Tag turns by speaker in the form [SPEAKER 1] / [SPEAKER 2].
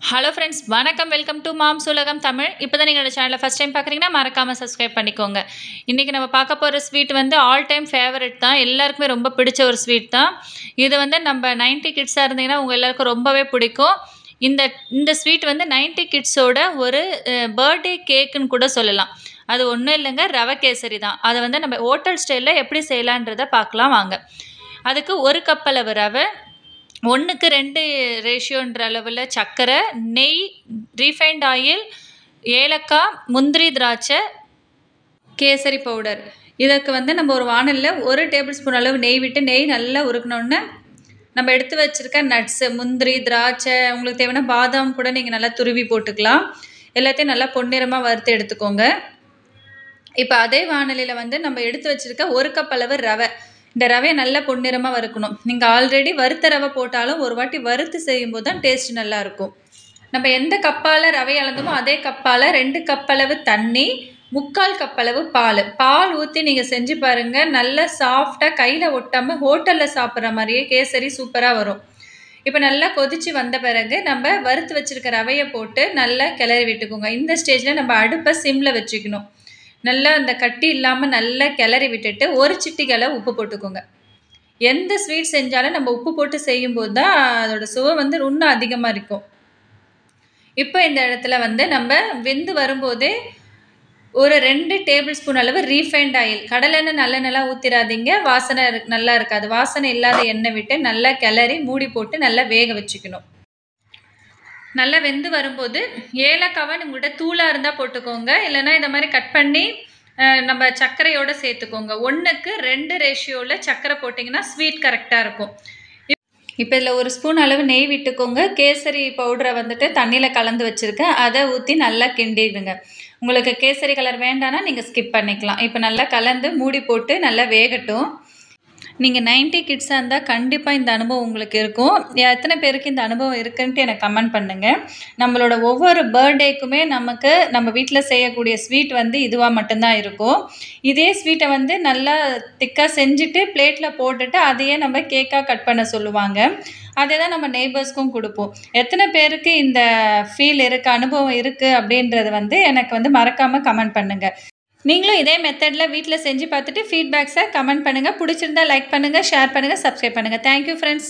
[SPEAKER 1] Hello friends, வணக்கம். Welcome to moms உலகம் தமிழ். இப்போ தான் நீங்கள் சேனலை ஃபஸ்ட் டைம் பார்க்குறீங்கன்னா மறக்காமல் சப்ஸ்கிரைப் பண்ணிக்கோங்க. இன்றைக்கி நம்ம பார்க்க போகிற ஸ்வீட் வந்து ஆல் டைம் ஃபேவரட் தான். எல்லாருக்குமே ரொம்ப பிடிச்ச ஒரு ஸ்வீட் தான். இது வந்து நம்ம 90 கிட்ஸாக இருந்தீங்கன்னா உங்கள் எல்லாருக்கும் ரொம்பவே பிடிக்கும். இந்த இந்த ஸ்வீட் வந்து 90 கிட்ஸோட ஒரு பர்த்டே கேக்குன்னு கூட சொல்லலாம். அது ஒன்றும் இல்லைங்க, ரவை கேசரி தான். அதை வந்து நம்ம ஹோட்டல் ஸ்டைலில் எப்படி செய்யலான்றதை பார்க்கலாம் வாங்க. அதுக்கு 1 கப் அளவு ரவை, 1க்கு 2 ரேஷியோன்ற அளவில் சர்க்கரை, நெய், ரீஃபைண்ட் ஆயில், ஏலக்காய், முந்திரி, திராட்சை, கேசரி பவுடர். இதற்கு வந்து நம்ம ஒரு வானலில் 1 டேபிள் ஸ்பூன் அளவு நெய் விட்டு நெய் நல்லா உருக்கினோன்னே நம்ம எடுத்து வச்சுருக்க நட்ஸு, முந்திரி, திராட்சை, உங்களுக்கு தேவையான பாதாம் கூட நீங்கள் நல்லா துருவி போட்டுக்கலாம். எல்லாத்தையும் நல்லா பொன்னிறமாக வறுத்து எடுத்துக்கோங்க. இப்போ அதே வானலியில் வந்து நம்ம எடுத்து வச்சுருக்க 1 கப் அளவு ரவை, இந்த ரவையை நல்லா பொன்னிறமாக வறுக்கணும். நீங்கள் ஆல்ரெடி வறுத்த ரவை போட்டாலும் ஒரு வாட்டி வறுத்து செய்யும்போது தான் டேஸ்ட் நல்லாயிருக்கும். நம்ம எந்த கப்பால் ரவை அளந்தோமோ அதே கப்பால் 2 கப் அளவு தண்ணி, 3/4 கப் அளவு பால் ஊற்றி நீங்கள் செஞ்சு பாருங்கள். நல்லா சாஃப்டாக கையில் ஒட்டாமல் ஹோட்டலில் சாப்பிட்ற மாதிரியே கேசரி சூப்பராக வரும். இப்போ நல்லா கொதித்து வந்த பிறகு நம்ம வறுத்து வச்சுருக்க ரவையை போட்டு நல்லா கிளறி விட்டுக்கோங்க. இந்த ஸ்டேஜில் நம்ம அடுப்பை சிம்மில் வச்சுக்கணும். நல்லா அந்த கட்டி இல்லாமல் நல்லா கிளறி விட்டுட்டு 1 சிட்டிகை அளவு உப்பு போட்டுக்கோங்க. எந்த ஸ்வீட் செஞ்சாலும் நம்ம உப்பு போட்டு செய்யும்போது தான் அதோட சுவை வந்து இன்னும் அதிகமாக இருக்கும். இப்போ இந்த இடத்துல வந்து நம்ம வெந்து வரும்போதே ஒரு 2 டேபிள் ஸ்பூன் அளவு ரீஃபைண்ட் ஆயில், கடலெண்ணெய் நல்லெண்ணெய்லாம் ஊற்றிடாதீங்க, வாசனை நல்லா இருக்காது. வாசனை இல்லாத எண்ணெய் விட்டு நல்லா கிளறி மூடி போட்டு நல்லா வேக வச்சுக்கணும். நல்லா வெந்து வரும்போது ஏலக்காவை உங்கள்கிட்ட தூளாக இருந்தால் போட்டுக்கோங்க, இல்லைன்னா இந்த மாதிரி கட் பண்ணி நம்ம சர்க்கரையோடு சேர்த்துக்கோங்க. 1க்கு 2 ரேஷியோவில் சர்க்கரை போட்டிங்கன்னா ஸ்வீட் கரெக்டாக இருக்கும். இப்போ இதில் 1 ஸ்பூன் அளவு நெய் விட்டுக்கோங்க. கேசரி பவுடரை வந்துட்டு தண்ணியில் கலந்து வச்சுருக்கேன், அதை ஊற்றி நல்லா கிண்டிடுங்க. உங்களுக்கு கேசரி கலர் வேண்டான்னா நீங்கள் ஸ்கிப் பண்ணிக்கலாம். இப்போ நல்லா கலந்து மூடி போட்டு நல்லா வேகட்டும். நீங்கள் 90 கிட்ஸாக இருந்தால் கண்டிப்பாக இந்த அனுபவம் உங்களுக்கு இருக்கும். எத்தனை பேருக்கு இந்த அனுபவம் இருக்குன்ட்டு எனக்கு கமெண்ட் பண்ணுங்கள். நம்மளோட ஒவ்வொரு பர்த்டேக்குமே நமக்கு நம்ம வீட்டில் செய்யக்கூடிய ஸ்வீட் வந்து இதுவாக மட்டும்தான் இருக்கும். இதே ஸ்வீட்டை வந்து நல்லா திக்காக செஞ்சுட்டு பிளேட்டில் போட்டுட்டு அதையே நம்ம கேக்காக கட் பண்ண சொல்லுவாங்க. அதை தான் நம்ம நெய்பர்ஸ்க்கும் கொடுப்போம். எத்தனை பேருக்கு இந்த ஃபீல் இருக்குது, அனுபவம் இருக்குது அப்படின்றது வந்து எனக்கு வந்து மறக்காமல் கமெண்ட் பண்ணுங்கள். நீங்களும் இதே மெத்தடில் வீட்டில் செஞ்சு பார்த்துட்டு ஃபீட்பேக்ஸை கமெண்ட் பண்ணுங்கள். பிடிச்சிருந்தா லைக் பண்ணுங்கள், ஷேர் பண்ணுங்கள், சப்ஸ்கிரைப் பண்ணுங்கள். Thank you friends.